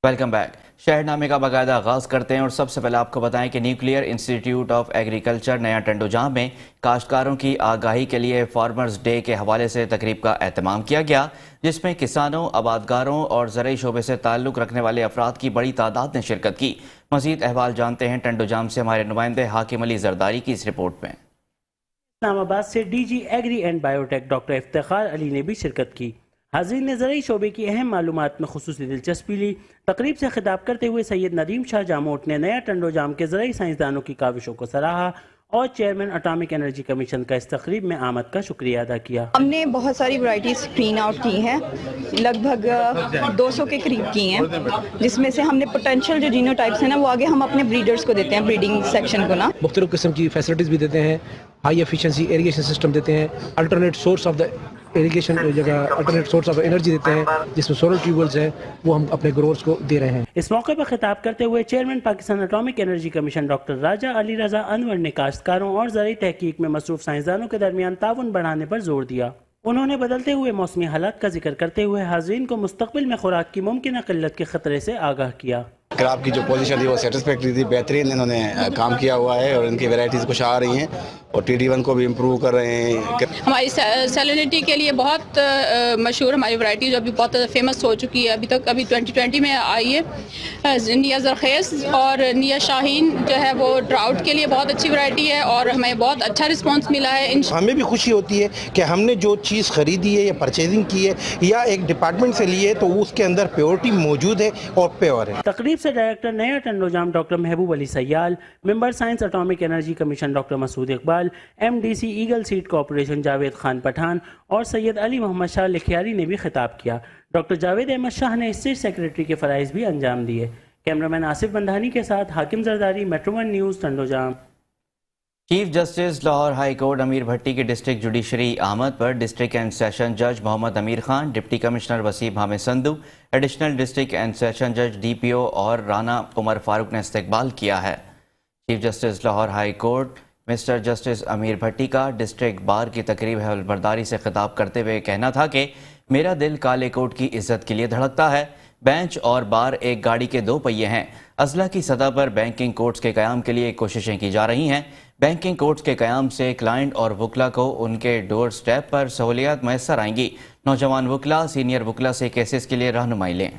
Welcome back. शहरनामे का बाकायदा आगाज करते हैं और सबसे पहले आपको बताएं कि न्यूक्लियर इंस्टीट्यूट ऑफ एग्रीकल्चर नया टंडोजाम में काश्तकारों की आगाही के लिए फार्मर्स डे के हवाले से तकरीब का एहतमाम किया गया, जिसमें किसानों, आबादगारों और ज़राई शोबे से ताल्लुक़ रखने वाले अफराद की बड़ी तादाद ने शिरकत की। मज़ीद अहवाल जानते हैं टंडोजाम से हमारे नुमाइंदे हाकिम अली जरदारी की इस रिपोर्ट में। इस्लामाबाद से DG agri and biotech doctor Iftikhar Ali ने भी शिरकत की। हाज़रीन ने ज़राई शोबे की अहम मालूमात में खुसूसी दिलचस्पी ली। तकरीब से खिताब करते हुए सैयद नदीम शाह जामोट ने नया टंडोजाम के ज़राई साइंसदानों की काविशों को सराहा और चेयरमैन एटॉमिक एनर्जी कमीशन का इस तकरीब में आमद का शुक्रिया अदा किया। हमने बहुत सारी वैरायटी स्क्रीन आउट की हैं, लगभग 200 के करीब की हैं, जिसमें से हमने पोटेंशियल जो जीनोटाइप्स हैं ना, वो आगे हम अपने ब्रीडर्स को देते हैं, ब्रीडिंग सेक्शन को ना। मुख्तलिफ किस्म की फैसिलिटीज़ भी देते हैं, हाई एफिशिएंसी इरिगेशन सिस्टम देते हैं, alternate source of the irrigation जगह अल्टरनेट सोर्स ऑफ एनर्जी देते हैं, जिसमें सोलर ट्यूबवेल्स हैं, वो हम अपने ग्रोवर्स को दे रहे हैं। इस मौके पर खिताब करते हुए chairman Pakistan atomic energy commission doctor Raja Ali Raza Anwar ने काश्तकारों और ज़राई तहकीक में मसरूफ साइंसदानों के दरमियान ताउन बढ़ाने पर जोर दिया। उन्होंने बदलते हुए मौसमी हालात का जिक्र करते हुए हाज़रीन को मुस्तक़बिल में खुराक की मुमकिन किल्लत के खतरे से आगाह किया। क्रॉप की जो पोजीशन थी वो सेटिस्फैक्ट्री थी, बेहतरीन इन्होंने काम किया हुआ है और इनकी वैरायटीज़ कुछ आ रही हैं और TD1 को भी इम्प्रूव कर रहे हैं। हमारी सैलिनिटी के लिए बहुत मशहूर हमारी वैरायटी जो अभी बहुत फेमस हो चुकी है, अभी 2020 में आई है, निया जरखेज़ और निया शाहीन जो है वो ट्राउट के लिए बहुत अच्छी वैरायटी है और हमें बहुत अच्छा रिस्पांस मिला है। हमें भी खुशी होती है कि हमने जो चीज़ खरीदी है या परचेजिंग की है या एक डिपार्टमेंट से ली है तो उसके अंदर प्योरिटी मौजूद है और प्योर है। तकरीब से डायरेक्टर नया Tandojam doctor Mehboob Ali Sial, member science atomic energy commission doctor Masood Iqbal, MDC eagle seed corporation Javed Khan Pathan और सैयद अली मोहम्मद शाह लिखियारी ने भी खिताब किया। डॉक्टर जावेद अहमद शाह ने स्टेट सेक्रेटरी के फ़राइज़ भी अंजाम दिए। कैमरामैन आसिफ बंधानी के साथ हाकिम Zardari, metro 1 news, Tando Jam. Chief justice Lahore high court अमीर भट्टी की डिस्ट्रिक्ट जुडिशरी आमद पर डिस्ट्रिक्ट एंड सेशन जज मोहम्मद अमीर Khan, deputy commissioner Wasim Hamid Sandhu, additional district and session जज DPO और राना उमर फारूक ने इस्तकबाल किया है। Chief justice Lahore high court mister justice अमीर भट्टी का डिस्ट्रिक्ट बार की तकरीब हवलबरदारी से खिताब करते हुए कहना था कि मेरा दिल काले कोट की इज्जत के लिए धड़कता है। बेंच और बार एक गाड़ी के दो पहिए हैं। अजला की सतह पर बैंकिंग कोर्ट्स के क़याम के लिए कोशिशें की जा रही हैं। बैंकिंग कोर्ट्स के क़याम से क्लाइंट और वकला को उनके डोर स्टेप पर सहूलियात मैसर आएंगी। नौजवान वकला सीनियर वकला से केसेस के लिए रहनुमाई लें।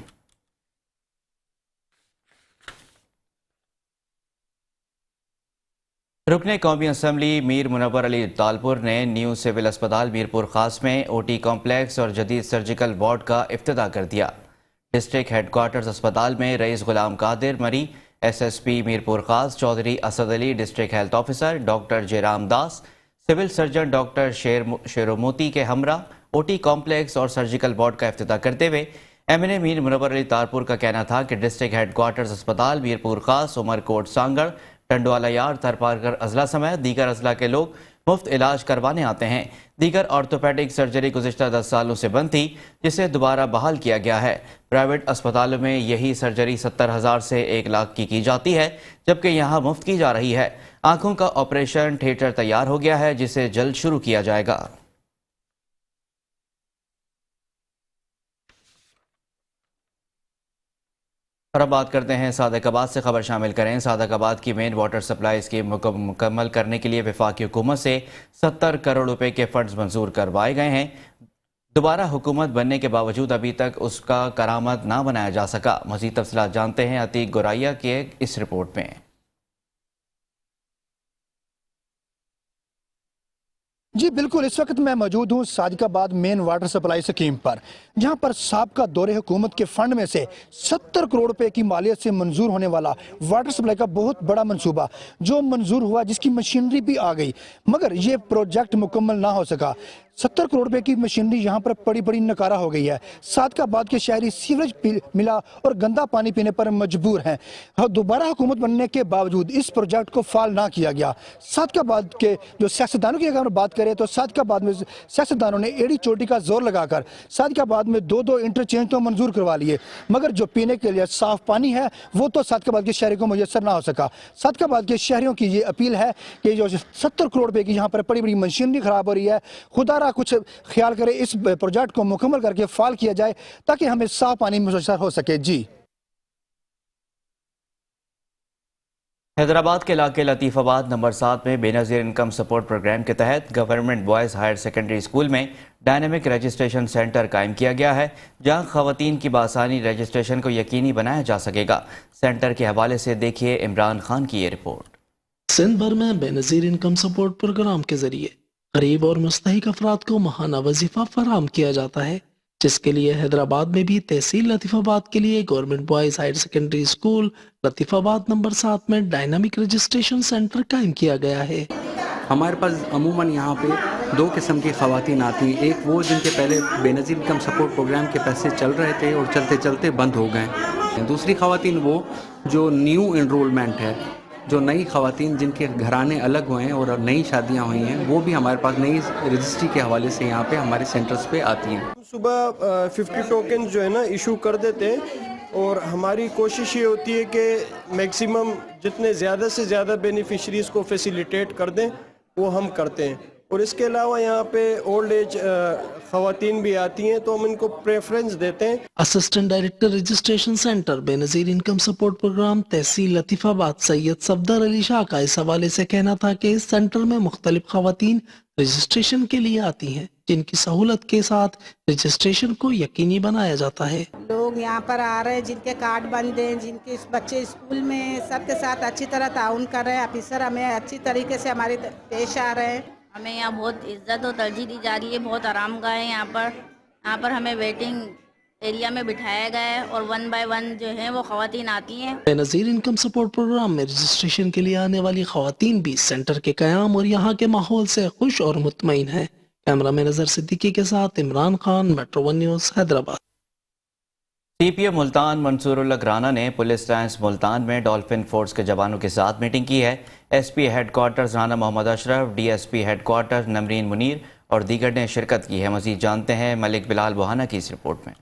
रुकने कौमी असम्बली मीर मुनव्वर अली तालपुर ने न्यू सिविल अस्पताल मीरपुर खास में OT कॉम्प्लेक्स और जदीद सर्जिकल वार्ड का इफ्तिताह कर दिया। डिस्ट्रिक्ट हेडक्वार्टर्स अस्पताल में रईस गुलाम कादिर मरी, SSP Mirpur Khas Chaudhry Asad Ali, district health officer doctor Jairam Das, civil surgeon doctor Sheromoti के हमरा OT कॉम्प्लेक्स और सर्जिकल वार्ड का इफ्तिताह करते हुए MNA मीर मुनव्वर अली तालपुर का कहना था कि डिस्ट्रिक्ट हेडक्वार्टर्स अस्पताल मीरपुर खास, उमरकोट सांगड़, टंडवाला यार्ड, थरपारकर अजला समेत दीगर अजला के लोग मुफ्त इलाज करवाने आते हैं। दीगर ऑर्थोपेडिक सर्जरी गुज़िश्ता 10 सालों से बंद थी, जिसे दोबारा बहाल किया गया है। प्राइवेट अस्पतालों में यही सर्जरी 70,000 से 1 लाख की जाती है, जबकि यहाँ मुफ्त की जा रही है। आंखों का ऑपरेशन थिएटर तैयार हो गया है, जिसे जल्द शुरू किया जाएगा। और अब बात करते हैं सादकाबाद से। खबर शामिल करें। सादकाबाद की मेन वाटर सप्लाई स्कीम मुकम्मल करने के लिए वफाकी हुकूमत से 70 करोड़ रुपए के फंड्स मंजूर करवाए गए हैं। दोबारा हुकूमत बनने के बावजूद अभी तक उसका करामत ना बनाया जा सका। मज़ीद तफसीलात जानते हैं अतीक गोराइया के इस रिपोर्ट में। जी बिल्कुल, इस वक्त मैं मौजूद हूँ Sadiqabad main water supply scheme पर, जहाँ पर साबका दौरे हुकूमत के फंड में से 70 करोड़ रुपए की मालियत से मंजूर होने वाला वाटर सप्लाई का बहुत बड़ा मंसूबा जो मंजूर हुआ, जिसकी मशीनरी भी आ गई, मगर ये प्रोजेक्ट मुकम्मल ना हो सका। 70 करोड़ रुपए की मशीनरी यहाँ पर बड़ी बड़ी नकारा हो गई है। सादिकाबाद के शहरी सीवरेज मिला और गंदा पानी पीने पर मजबूर हैं। दोबारा हुकूमत बनने के बावजूद इस प्रोजेक्ट को फाल ना किया गया। सादिकाबाद के जो सियासतदानों की अगर बात करें तो सादिकाबाद में सियासतदानों ने एड़ी चोटी का जोर लगाकर सादिकाबाद में 2 इंटरचेंज तो मंजूर करवा लिए, मगर जो पीने के लिए साफ पानी है वो तो सादिकाबाद के शहरी को मुयसर ना हो सका। सादिकाबाद के शहरियों की ये अपील है कि जो 70 करोड़ रुपए की यहाँ पर बड़ी बड़ी मशीनरी खराब हो रही है, खुदा कुछ ख्याल करे, इस प्रोजेक्ट को मुकम्मल करके फाल किया जाए ताकि हमें साफ पानी मुयसर हो सके। जी। حیدرآباد کے علاقے لطیف آباد نمبر 7 میں بے نظیر انکم سپورٹ پروگرام کے تحت government boys higher secondary school میں ڈائنامک رجسٹریشن سینٹر قائم کیا گیا ہے، جہاں خواتین کی بآسانی رجسٹریشن کو یقینی بنایا جا سکے گا۔ سینٹر کے حوالے سے دیکھیے عمران خان کی یہ رپورٹ۔ سندھ بھر میں بے نظیر انکم سپورٹ پروگرام کے ذریعے غریب اور مستحق افراد کو ماہانہ وظیفہ فراہم کیا جاتا ہے، جس کے لیے حیدرآباد میں بھی تحصیل لطیف آباد کے لیے government boys higher secondary school Latifabad number 7 میں ڈائنامک رجسٹریشن سینٹر قائم کیا گیا ہے۔ ہمارے پاس عموماً یہاں پہ 2 قسم کی خواتین آتی ہیں، ایک وہ جن کے پہلے بے نظیر انکم سپورٹ پروگرام کے پیسے چل رہے تھے اور چلتے چلتے بند ہو گئے، دوسری خواتین وہ جو نیو انرولمنٹ ہے، جو نئی خواتین جن کے گھرانے الگ ہوئے ہیں اور نئی شادیاں ہوئی ہیں، وہ بھی ہمارے پاس نئی رجسٹری کے حوالے سے یہاں پہ ہمارے سینٹرز پہ آتی ہیں۔ صبح 50 ٹوکنز جو ہے نا ایشو کر دیتے ہیں، اور ہماری کوشش یہ ہوتی ہے کہ میکسیمم جتنے زیادہ سے زیادہ بینیفیشریز کو فیسیلیٹیٹ کر دیں وہ ہم کرتے ہیں۔ اور اس کے علاوہ یہاں پہ اولڈ ایج خواتین بھی آتی ہیں تو ہم ان کو پریفرنس دیتے ہیں۔ اسسٹنٹ ڈائریکٹر رجسٹریشن سینٹر بے نظیر انکم سپورٹ پروگرام تحصیل لطیف آباد سید صفدر علی شاہ کا اس حوالے سے کہنا تھا کہ اس سینٹر میں مختلف خواتین رجسٹریشن کے لیے آتی ہیں، جن کی سہولت کے ساتھ رجسٹریشن کو یقینی بنایا جاتا ہے۔ لوگ یہاں پر آ رہے ہیں جن کے کارڈ بند ہیں، جن کے بچے اسکول میں، سب کے ساتھ اچھی طرح تعاون کر رہے ہیں، آفیسر ہمیں اچھی طریقے سے ہماری پیش آ رہے ہیں۔ ہمیں یہاں بہت عزت و ترجیح دی جا رہی ہے، بہت آرام گاہ ہے یہاں پر ہمیں ویٹنگ ایریا میں بٹھایا گیا ہے اور 1 بائی 1 جو ہیں وہ خواتین آتی ہیں۔ بے نظیر انکم سپورٹ پروگرام میں رجسٹریشن کے لیے آنے والی خواتین بھی سینٹر کے قیام اور یہاں کے ماحول سے خوش اور مطمئن ہیں۔ کیمرہ میں نظر صدیقی کے ساتھ عمران خان، میٹرو 1 نیوز، حیدرآباد۔ سی پی ایم ملتان منصور اللہ رانا نے پولیس لائنس ملتان میں ڈولفن فورس کے جوانوں کے ساتھ میٹنگ کی ہے۔ S P headquarters Rana Muhammad Ashraf, D S P headquarter Nimrin Munir اور دیگر نے شرکت کی ہے۔ مزید جانتے ہیں ملک بلال بوہانہ کی اس رپورٹ میں۔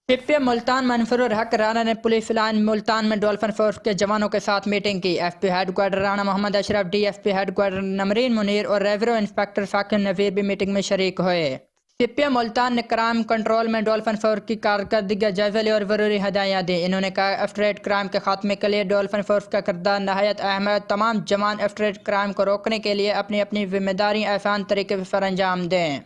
سی پی ایم ملتان منصور الحق رانا نے پولیس لائن ملتان میں ڈولفن فورس کے جوانوں کے ساتھ میٹنگ کی۔ S P headquarter Rana Muhammad Ashraf, D S P headquarter Nimrin Munir اور ریونیو انسپیکٹر ثاقب نذیر بھی میٹنگ میں شریک ہوئے۔ سی پی ایم ملتان نے کرائم کنٹرول میں ڈولفن فورس کی کارکردگی کا جائزہ لیا اور ضروری ہدایات دی۔ انہوں نے کہا ایفٹریٹ کرائم کے خاتمے کے لیے ڈولفن فورس کا کردار نہایت اہم ہے۔ تمام جوان ایفٹریٹ کرائم کو روکنے کے لیے اپنی اپنی ذمہ داری آسان طریقے سے سر انجام دیں۔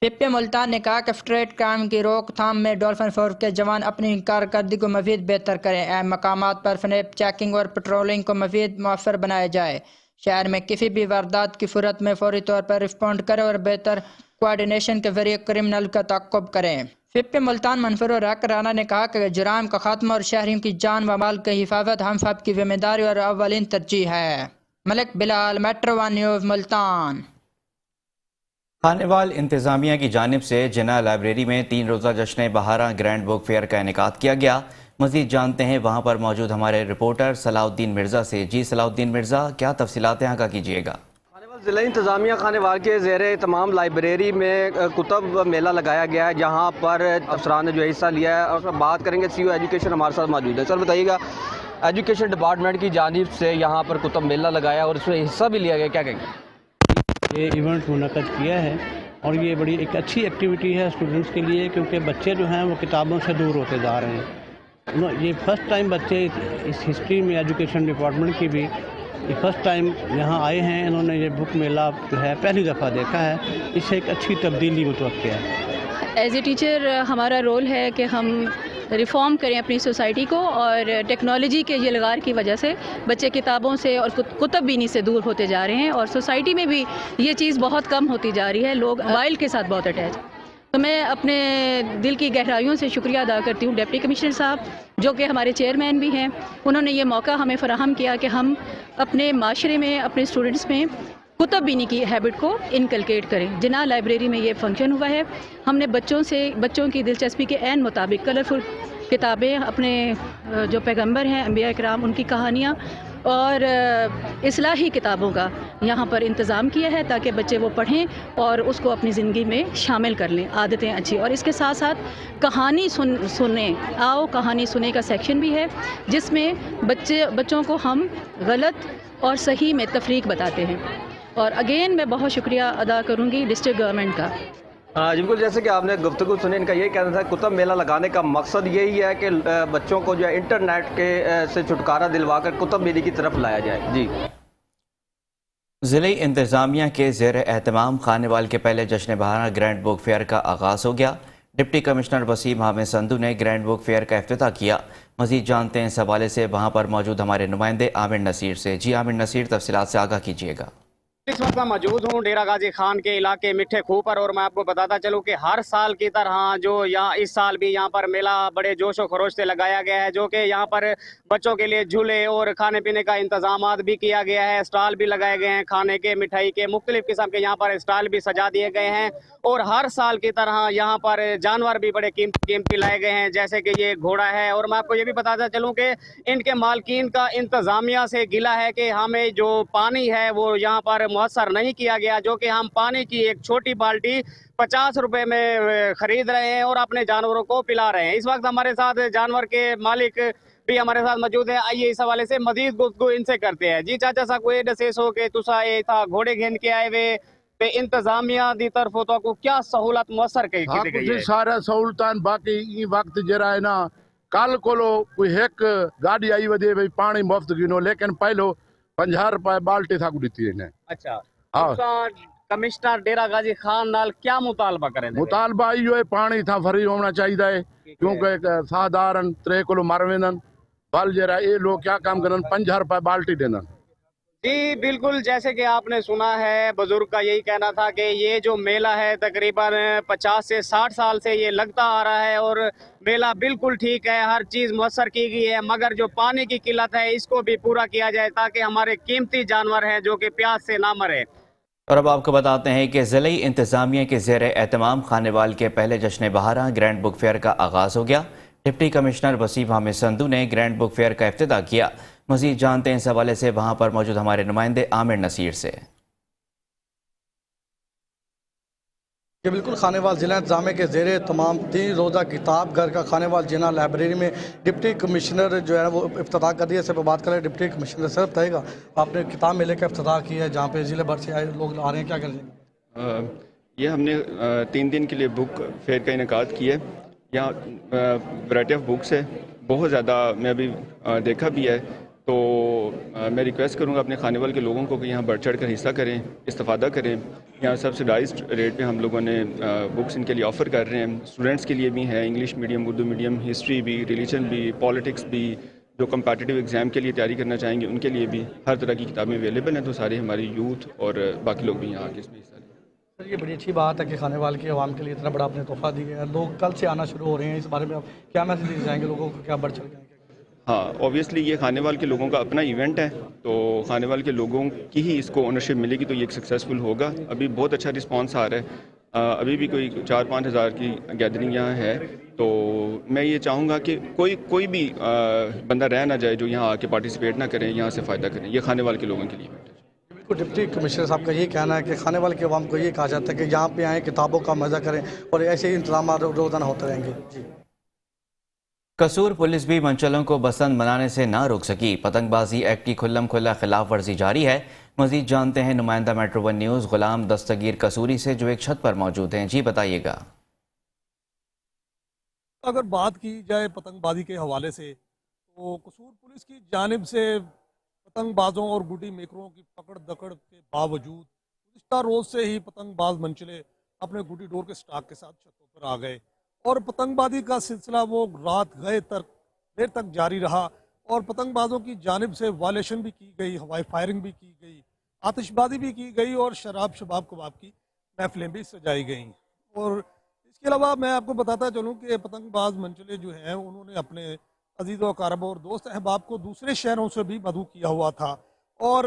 سی پی ایم ملتان نے کہا کہ ایفٹریٹ کرائم کی روک تھام میں ڈولفن فورس کے جوان اپنی کارکردگی کو مزید بہتر کریں۔ اہم مقامات پر سنیپ چیکنگ اور پٹرولنگ کو مزید مؤثر بنایا جائے۔ شہر میں کسی بھی واردات کی صورت میں فوری طور پر رسپونڈ کریں اور بہتر کوارڈینیشن کے ذریعے کرمنل کا تعاقب کریں۔ سی پی ایم ملتان منصور الحق رانا نے کہا کہ جرائم کا خاتمہ اور شہریوں کی جان و مال کی حفاظت ہم سب کی ذمہ داری اور اولین ترجیح ہے۔ ملک بلال، میٹرو 1 نیوز، ملتان۔ خانیوال انتظامیہ کی جانب سے جناح لائبریری میں 3 روزہ جشن بہارا گرینڈ بک فیئر کا انعقاد کیا گیا۔ مزید جانتے ہیں وہاں پر موجود ہمارے رپورٹر صلاح الدین مرزا سے۔ جی صلاح الدین مرزا، کیا تفصیلات یہاں کا کیجیے گا؟ ضلع انتظامیہ خانیوال کے زیر تمام لائبریری میں کتب میلہ لگایا گیا ہے، جہاں پر افسران نے جو حصہ لیا ہے، اور بات کریں گے سی او ایجوکیشن ہمارے ساتھ موجود ہے۔ سر بتائیے گا، ایجوکیشن ڈپارٹمنٹ کی جانب سے یہاں پر کتب میلہ لگایا اور اس میں حصہ بھی لیا گیا، کیا کہیں گے؟ یہ ایونٹ منعقد کیا ہے اور یہ بڑی ایک اچھی ایکٹیویٹی ہے اسٹوڈنٹس کے لیے، کیونکہ بچے جو ہیں وہ کتابوں سے دور ہوتے جا رہے ہیں۔ یہ فرسٹ ٹائم بچے اس ہسٹری میں ایجوکیشن ڈپارٹمنٹ کی بھی یہ فرسٹ ٹائم یہاں آئے ہیں، انہوں نے یہ بک میلہ جو ہے پہلی دفعہ دیکھا ہے، اس سے ایک اچھی تبدیلی متوقع ہے۔ ایز اے ٹیچر ہمارا رول ہے کہ ہم ریفارم کریں اپنی سوسائٹی کو، اور ٹیکنالوجی کے یہ لغار کی وجہ سے بچے کتابوں سے اور کتب بینی سے دور ہوتے جا رہے ہیں، اور سوسائٹی میں بھی یہ چیز بہت کم ہوتی جا رہی ہے، لوگ موبائل کے ساتھ بہت اٹیچ۔ تو میں اپنے دل کی گہرائیوں سے شکریہ ادا کرتی ہوں ڈپٹی کمشنر صاحب، جو کہ ہمارے چیئرمین بھی ہیں۔ انہوں نے یہ موقع ہمیں فراہم کیا کہ ہم اپنے معاشرے میں، اپنے اسٹوڈنٹس میں کتب بینی کی ہیبٹ کو انکلکیٹ کریں۔ جناح لائبریری میں یہ فنکشن ہوا ہے، ہم نے بچوں کی دلچسپی کے عین مطابق کلرفل کتابیں، اپنے جو پیغمبر ہیں انبیاء اکرام، ان کی کہانیاں اور اصلاحی کتابوں کا یہاں پر انتظام کیا ہے، تاکہ بچے وہ پڑھیں اور اس کو اپنی زندگی میں شامل کر لیں، عادتیں اچھی۔ اور اس کے ساتھ ساتھ کہانی سنیں، آؤ کہانی سنیں کا سیکشن بھی ہے، جس میں بچوں کو ہم غلط اور صحیح میں تفریق بتاتے ہیں۔ اور اگین میں بہت شکریہ ادا کروں گی ڈسٹرکٹ گورنمنٹ کا، ہاں بالکل، جیسے کہ آپ نے گفتگو سنی، ان کا یہی کہنا تھا کتب میلہ لگانے کا مقصد یہی ہے کہ بچوں کو جو ہے انٹرنیٹ کے سے چھٹکارا دلوا کر کتب میلے کی طرف لایا جائے. جی، ضلعی انتظامیہ کے زیر اہتمام خانیوال کے پہلے جشن بہارا گرینڈ بک فیئر کا آغاز ہو گیا. ڈپٹی کمشنر وسیم حامد سندھو نے گرینڈ بک فیئر کا افتتاح کیا. مزید جانتے ہیں اس حوالے سے وہاں پر موجود ہمارے نمائندے عامر نصیر سے. جی عامر نصیر، تفصیلات سے آگاہ کیجیے گا. اس وقت میں موجود ہوں ڈیرہ غازی خان کے علاقے میٹھے کھو پر، اور میں آپ کو بتاتا چلوں کہ ہر سال کی طرح جو یہاں اس سال بھی یہاں پر میلہ بڑے جوش و خروش سے لگایا گیا ہے، جو کہ یہاں پر بچوں کے لیے جھولے اور کھانے پینے کا انتظامات بھی کیا گیا ہے. اسٹال بھی لگائے گئے ہیں کھانے کے، مٹھائی کے، مختلف قسم کے یہاں پر اسٹال بھی سجا دیے گئے ہیں. اور ہر سال کی طرح یہاں پر جانور بھی بڑے قیمتی لائے گئے ہیں، جیسے کہ یہ گھوڑا ہے. اور میں آپ کو یہ بھی بتاتا چلوں کہ ان کے مالکین کا انتظامیہ سے گلہ ہے کہ ہمیں جو پانی ہے وہ یہاں پر میسر نہیں کیا گیا، جو کہ ہم پانی کی ایک چھوٹی بالٹی 50 روپے میں خرید رہے ہیں اور اپنے جانوروں کو پلا رہے ہیں. اس وقت ہمارے ساتھ جانور کے مالک بھی ہمارے ساتھ موجود ہیں. آئیے اس حوالے سے مزید گفتگو ان سے کرتے ہیں. جی چاچا صاحب، کوئی دسیس ہو کہ تسا یہ تھا گھوڑے گھن کے آئے ہوئے تے انتظامیہ دی طرف تو کو کیا سہولت مؤثر کی گئی ہے؟ سارا سہولتان باقی یہ وقت جرا ہے نا، کل کولو کوئی ایک گاڑی آئی ودے بھئی پانی مفت گنو، لیکن پہلو 50 روپے بالٹی تھا دیتی ہے. اچھا، کمشنر ڈیرہ غازی خان نال کیا مطالبہ کریں؟ مطالبہ یہ ہے پانی تھا فری ہونا چاہیے، کیونکہ سادارن 3 کلو مر وینن بل جرا یہ لوگ کیا کام کرن 50 روپے بالٹی دینن. جی بالکل، جیسے کہ آپ نے سنا ہے بزرگ کا یہی کہنا تھا کہ یہ جو میلہ ہے تقریباً 50 سے 60 سال سے یہ لگتا آ رہا ہے، اور میلہ بالکل ٹھیک ہے، ہر چیز مؤثر کی گئی ہے، مگر جو پانی کی قلت ہے اس کو بھی پورا کیا جائے تاکہ ہمارے قیمتی جانور ہیں جو کہ پیاس سے نہ مرے. اور اب آپ کو بتاتے ہیں کہ ضلعی انتظامیہ کے زیر اہتمام خانیوال کے پہلے جشن بہارا گرینڈ بک فیئر کا آغاز ہو گیا. ڈپٹی کمشنر وسیم حامد سندھو نے گرینڈ بک فیئر کا افتتاح کیا. مزید جانتے ہیں اس حوالے سے وہاں پر موجود ہمارے نمائندے عامر نصیر سے. یہ بالکل خانیوال ضلع انتظامیہ کے زیر تمام 3 روزہ کتاب گھر کا خانیوال جنا لائبریری میں ڈپٹی کمشنر جو ہے وہ افتتاح کر دیا. اس پر بات کریں ڈپٹی کمشنر صرف بتائے گا، آپ نے کتاب میلے کا افتتاح کیا ہے جہاں پہ ضلع بھر سے آئے لوگ آ رہے ہیں، کیا کر رہے ہیں؟ یہ ہم نے 3 دن کے لیے بک فیئر کا انعقاد کیا ہے. یہاں ورائٹی آف بکس ہے بہت زیادہ، میں ابھی دیکھا بھی ہے. تو میں ریکویسٹ کروں گا اپنے خانیوال کے لوگوں کو کہ یہاں بڑھ چڑھ کر حصہ کریں، استفادہ کریں. یہاں سبسڈائزڈ ریٹ پہ ہم لوگوں نے بکس ان کے لیے آفر کر رہے ہیں. اسٹوڈنٹس کے لیے بھی ہیں، English medium, Urdu medium, history بھی، ریلیجن بھی، پالیٹکس بھی. جو کمپیٹیٹیو ایگزام کے لیے تیاری کرنا چاہیں گے ان کے لیے بھی ہر طرح کی کتابیں اویلیبل ہیں. تو سارے ہماری یوتھ اور باقی لوگ بھی یہاں آ کے اس میں حصہ لیں. سر یہ بڑی اچھی بات ہے کہ خانیوال کی عوام کے لیے اتنا بڑا آپ نے تحفہ دیا ہے. لوگ کل سے آنا شروع ہو رہے ہیں، اس بارے میں آپ کیا میسج دینا چاہیں گے لوگوں کو، کیا بڑھ چڑھ گئے؟ ہاں اوبیسلی یہ خانیوال کے لوگوں کا اپنا ایونٹ ہے، تو خانیوال کے لوگوں کی ہی اس کو اونرشپ ملے گی تو یہ ایک سکسیزفل ہوگا. ابھی بہت اچھا رسپانس آ رہا ہے. ابھی بھی کوئی 4-5 ہزار کی گیدرنگ یہاں ہے. تو میں یہ چاہوں گا کہ کوئی بھی بندہ رہ نہ جائے جو یہاں آ کے پارٹیسپیٹ نہ کریں، یہاں سے فائدہ کریں. یہ خانیوال کے لوگوں کے لیے ایونٹ ہے. بالکل، ڈپٹی کمشنر صاحب کا یہ کہنا ہے کہ خانیوال کے عوام کو یہ کہا جاتا ہے کہ یہاں پہ آئیں، کتابوں کا مزہ کریں، اور ایسے ہی انتظامات روزانہ ہوتے رہیں گے. جی قصور پولیس بھی منچلوں کو بسنت منانے سے نہ روک سکی. پتنگ بازی ایکٹ کی کھلم کھلا خلاف ورزی جاری ہے. مزید جانتے ہیں نمائندہ میٹرو 1 نیوز غلام دستگیر قصوری سے جو ایک چھت پر موجود ہیں. جی بتائیے گا. اگر بات کی جائے پتنگ بازی کے حوالے سے تو قصور پولیس کی جانب سے پتنگ بازوں اور گڈی میکروں کی پکڑ دکڑ کے باوجود گزشتہ روز سے ہی پتنگ باز منچلے اپنے گڈی ڈور کے سٹاک کے ساتھ چھتوں پر آ گئے، اور پتنگ بازی کا سلسلہ وہ رات گئے دیر تک جاری رہا. اور پتنگ بازوں کی جانب سے وائلیشن بھی کی گئی، ہوائی فائرنگ بھی کی گئی، آتش بازی بھی کی گئی، اور شراب شباب کباب کی محفلیں بھی سجائی گئیں. اور اس کے علاوہ میں آپ کو بتاتا چلوں کہ پتنگ باز منچلے جو ہیں انہوں نے اپنے عزیز و اقارب اور دوست احباب کو دوسرے شہروں سے بھی مدعو کیا ہوا تھا، اور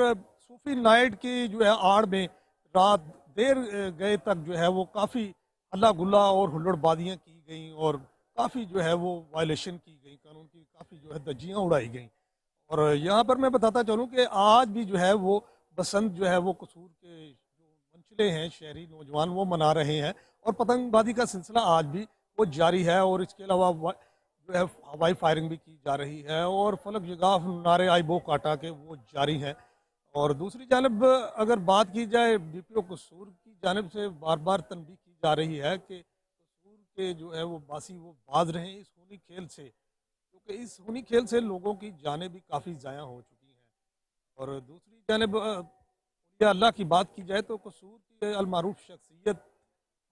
صوفی نائٹ کی جو ہے آڑ میں رات دیر گئے تک جو ہے وہ کافی ہلا گلا اور ہلڑ بازیاں کی گئیں، اور کافی جو ہے وہ وائلیشن کی گئی، قانون کی کافی جو ہے دھجیاں اڑائی گئیں. اور یہاں پر میں بتاتا چلوں کہ آج بھی جو ہے وہ بسنت جو ہے وہ قصور کے جو منچلے ہیں شہری نوجوان وہ منا رہے ہیں، اور پتنگ بازی کا سلسلہ آج بھی وہ جاری ہے. اور اس کے علاوہ جو ہے ہوائی فائرنگ بھی کی جا رہی ہے، اور فلک جگاف نعرے آئی بو کاٹا کے وہ جاری ہیں. اور دوسری جانب اگر بات کی جائے ڈی پی او قصور کی جانب سے بار بار تنبیہ کی जा रही है कि कसूर के जो है वो बासी वो बाज रहे हैं इस खूनी खेल से, क्योंकि इस खूनी खेल से लोगों की जानें भी काफ़ी ज़ाया हो चुकी हैं। और दूसरी जानिब अल्लाह की बात की जाए तो कसूर की अलमारूफ शख्सियत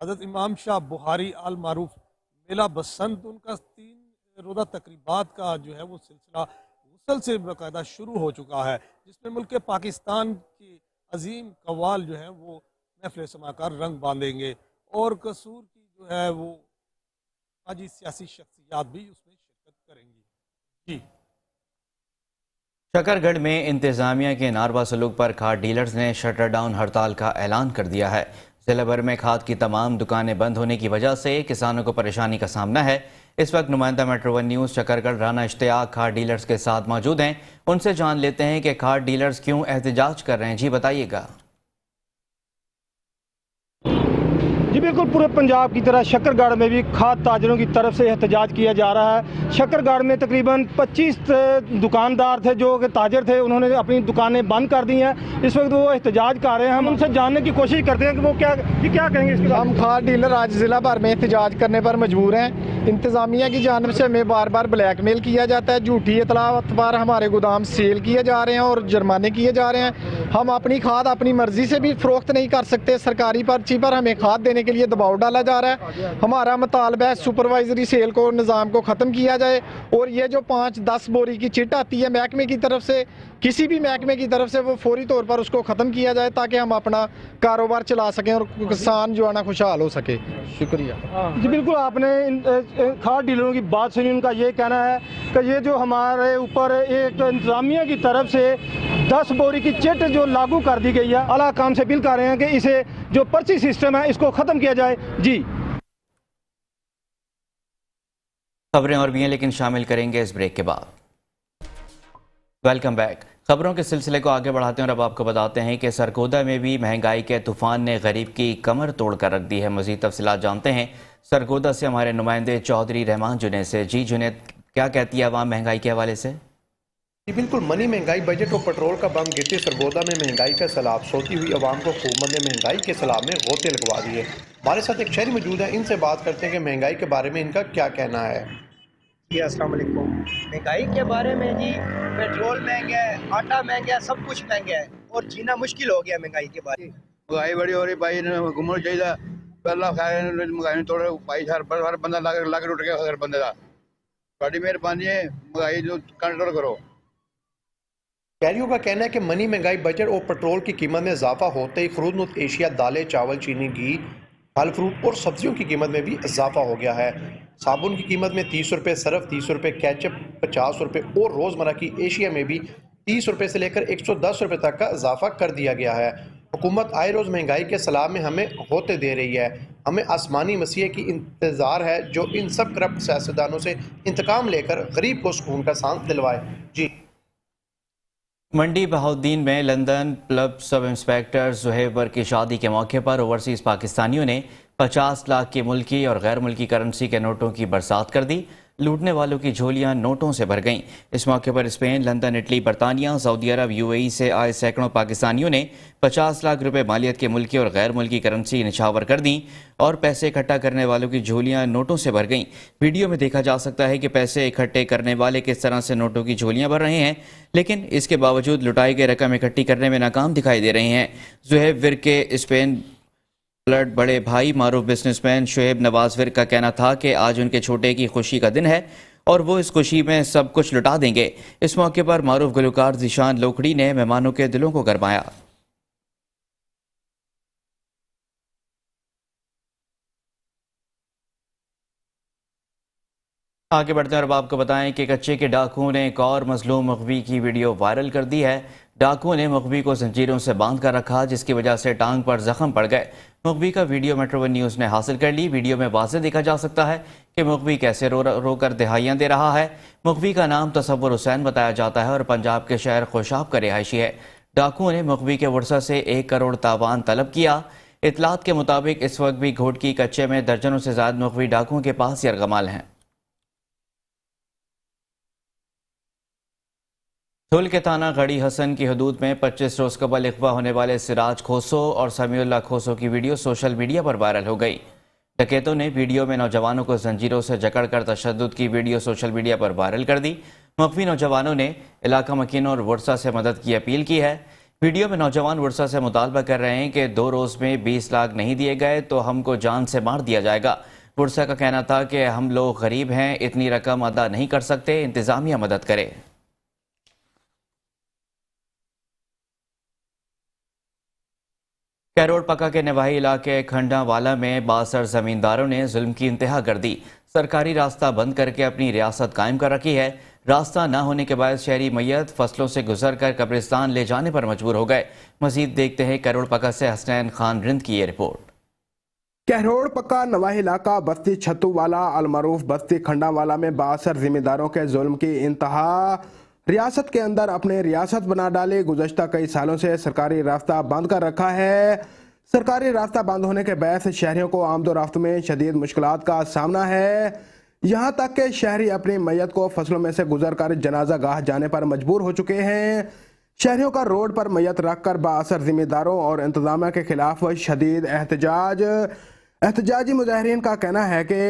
हज़रत इमाम शाह बुखारी अलमारूफ मेला बसंत, उनका 3 रोज़ा तकरीबात का जो है वो सिलसिला गुसल से बाकायदा शुरू हो चुका है, जिसमें मुल्क पाकिस्तान की अजीम कव्वाल जो है वो महफिल समाकार रंग बांधेंगे और कसूर की जो है वो आज सियासी शख्सियात भी उसमें शिरकत करेंगी। जी, शकरगढ़ में इंतजामिया के नारवा सलूक पर खाद डीलर्स ने शटर डाउन हड़ताल का ऐलान कर दिया है। जिला भर में खाद की तमाम दुकानें बंद होने की वजह से किसानों को परेशानी का सामना है। इस वक्त नुमाइंदा मेट्रो 1 न्यूज़ शकरगढ़ राना इश्तियाक खाद डीलर्स के साथ मौजूद हैं। उनसे जान लेते हैं कि खाद डीलर्स क्यों एहतजाज कर रहे हैं। जी बताइएगा। जी बिल्कुल, पूरे पंजाब की तरह शकरगढ़ में भी खाद ताजरों की तरफ से एहतजाज किया जा रहा है। शकरगढ़ में तकरीबन 25 दुकानदार थे जो कि ताजर थे, उन्होंने अपनी दुकानें बंद कर दी हैं। इस वक्त वो एहतजाज कर रहे हैं। हम उनसे जानने की कोशिश करते हैं कि वो क्या कहेंगे इसके। हम खाद डीलर आज ज़िला भर में एहतजाज करने पर मजबूर हैं। इंतज़ामिया की जानिब से हमें बार बार ब्लैकमेल किया जाता है, झूठी इतलात पर हमारे गोदाम सील किए जा रहे हैं और जुर्माने किए जा रहे हैं। हम अपनी खाद अपनी मर्ज़ी से भी फ़रोख्त नहीं कर सकते। सरकारी पर्ची पर हमें खाद देने के लिए दबाव डाला जा रहा है। हमारा मुतालबा है सुपरवाइजरी सेल को निज़ाम को ख़त्म किया जाए और ये जो 5-10 बोरी की चिट आती है महकमे की तरफ से, किसी भी महकमे की तरफ से, वो फौरी तौर पर उसको ख़त्म किया जाए ताकि हम अपना कारोबार चला सकें और किसान जो है ना खुशहाल हो सके। शुक्रिया। जी बिल्कुल, आपने खाद डीलरों की बात सुनी। उनका ये कहना है कि ये जो हमारे ऊपर एक इंतजामिया की तरफ से 10 बोरी की चिट जो लागू कर दी गई है, आला काम से अपील कर रहे हैं कि इसे जो पर्ची सिस्टम है इसको ख़त्म किया जाए। जी, खबरें और भी हैं लेकिन शामिल करेंगे इस ब्रेक के बाद। Welcome back. खबरों के सिलसिले को आगे बढ़ाते हैं और अब आपको बताते हैं कि सरगोदा में भी महंगाई के तूफान ने गरीब की कमर तोड़ कर रख दी है। मजीद तफसीलात जानते हैं सरगोदा से हमारे नुमाइंदे चौधरी रहमान जुनैद से। जी जुनैद, क्या कहती है आवाम महंगाई के हवाले से? जी बिल्कुल, मनी महंगाई बजट और पेट्रोल का बम गिरते सरगोदा में महंगाई का सैलाब सोती हुई आवाम को हुकूमत ने महंगाई के सैलाब में गोते लगवा दिए। हमारे साथ एक शहरी मौजूद है, इनसे बात करते हैं कि महंगाई के बारे में इनका क्या कहना है। जी अस्सलाम वालेकुम। महंगाई के बारे में जी, पेट्रोल महंगा है, आटा महंगा है, सब कुछ महंगा है और जीना मुश्किल हो गया महंगाई के बारे में। महंगाई बड़ी हो रही भाई, घूमना चाहिए पहला महंगाई थोड़ा भाई हर बंदा लाके उठ गया हर बंदे का। बड़ी मेहरबानी है, महंगाई जो कंट्रोल करो। शहरियों का कहना है कि मनी महंगाई बजट और पेट्रोल की कीमत में इजाफा होते ही खुरूद एशिया, दालें, चावल, चीनी, घी, फल फ्रूट और सब्जियों की कीमत में भी इजाफा हो गया है। साबुन की कीमत में 30 रुपये, सरफ 30 रुपये, केचप 50 रुपये और रोज़मर्रा की एशिया में भी 30 रुपये से लेकर 110 रुपये तक का इजाफा कर दिया गया है। हुकूमत आए रोज़ महंगाई के सलाब में हमें होते दे रही है। हमें आसमानी मसीह की इंतज़ार है जो इन सब करप्ट सियासतदानों से इंतकाम लेकर गरीब को सुकून का सांस दिलवाए। जी, मंडी बहाउद्दीन में लंदन क्लब सब इंस्पेक्टर ज़ुहैबर की शादी के मौके पर ओवरसीज़ पाकिस्तानियों ने 50 लाख की मुल्की और गैर मुल्की करेंसी के नोटों की बरसात कर दी। लूटने वालों की झोलियां नोटों से भर गईं। इस मौके पर स्पेन, लंदन, इटली, बरतानिया, सऊदी अरब, यूएई से आए सैकड़ों पाकिस्तानियों ने 50 लाख रुपए मालियत के मुल्की और गैर मुल्की करेंसी निछावर कर दी और पैसे इकट्ठा करने वालों की झोलियां नोटों से भर गईं। वीडियो में देखा जा सकता है कि पैसे इकट्ठे करने वाले किस तरह से नोटों की झोलियां भर रहे हैं, लेकिन इसके बावजूद लुटाई गई रकम इकट्ठी करने में नाकाम दिखाई दे रहे हैं। ज़ुहैब के स्पेन ब्लड बड़े भाई मारूफ बिजनेसमैन शुएब नवाज विर्क का कहना था कि आज उनके छोटे की खुशी का दिन है और वो इस खुशी में सब कुछ लुटा देंगे। इस मौके पर मारूफ गुलकार ज़ीशान लोखड़ी ने मेहमानों के दिलों को गरमाया। आगे बढ़ते हैं और अब आपको बताएं कि कच्चे के डाकुओं ने एक और मजलूम मगवी की वीडियो वायरल कर दी है। डाकुओं ने मगवी को जंजीरों से बांध कर रखा जिसकी वजह से टांग पर जख्म पड़ गए। मगवी का वीडियो मेट्रो 1 न्यूज़ ने हासिल कर ली। वीडियो में वाज़ेह देखा जा सकता है कि मगवी कैसे रो कर दिहाइयाँ दे रहा है। मगवी का नाम तसव्वुर हुसैन बताया जाता है और पंजाब के शहर खुशाब का रिहायशी है। डाकुओं ने मगवी के वर्षा से 1 करोड़ तावान तलब किया। इतलात के मुताबिक इस वक्त भी घोटकी कच्चे में दर्जनों से ज्यादा मगवी डाकुओं के पास यरगमाल हैं। धुल के थाना गड़ी हसन की हदूद में 25 रोज कबल अगवा होने वाले सिराज खोसो और समीउल्लाह खोसो की वीडियो सोशल मीडिया पर वायरल हो गई। डकैतों ने वीडियो में नौजवानों को जंजीरों से जकड़ कर तशद्दुद की वीडियो सोशल मीडिया पर वायरल कर दी। मख्फी नौजवानों ने इलाका मकीन और वर्सा से मदद की अपील की है। वीडियो में नौजवान वर्सा से मुतालबा कर रहे हैं कि 2 रोज़ में 20 लाख नहीं दिए गए तो हमको जान से मार दिया जाएगा। वर्सा का कहना था कि हम लोग गरीब हैं, इतनी रकम अदा नहीं कर सकते, इंतज़ामिया मदद करे। कैरोड़ पक्का के नवाही इलाके खंडावाला में बासर जमींदारों ने जुल्म की इंतहा कर दी। सरकारी रास्ता बंद करके अपनी रियासत कायम कर रखी है। रास्ता न होने के बाद शहरी मैयत फसलों से गुजर कर कब्रिस्तान ले जाने पर मजबूर हो गए। मजीद देखते हैं कैरोड़ पक्का से हसनैन खान रिंद की ये रिपोर्ट। कैरोड़ पक्का नवाही इलाका बस्ती छत्तूवाला अलमरूफ बस्ती खंडावाला में बासर जिम्मेदारों के जुल्म की इंतहा। रियासत के अंदर अपने रियासत बना डाले। गुज़श्ता कई सालों से सरकारी रास्ता बंद कर रखा है। सरकारी रास्ता बंद होने के बायस शहरियों को आमदोरफ्त में शदीद मुश्किलात का सामना है। यहाँ तक कि शहरी अपनी मैयत को फसलों में से गुजर कर जनाजा गाह जाने पर मजबूर हो चुके हैं। शहरियों का रोड पर मैयत रख कर बासर जिम्मेदारों और इंतजामिया के खिलाफ शदीद एहतजाजी मुजाहिरीन का कहना है कि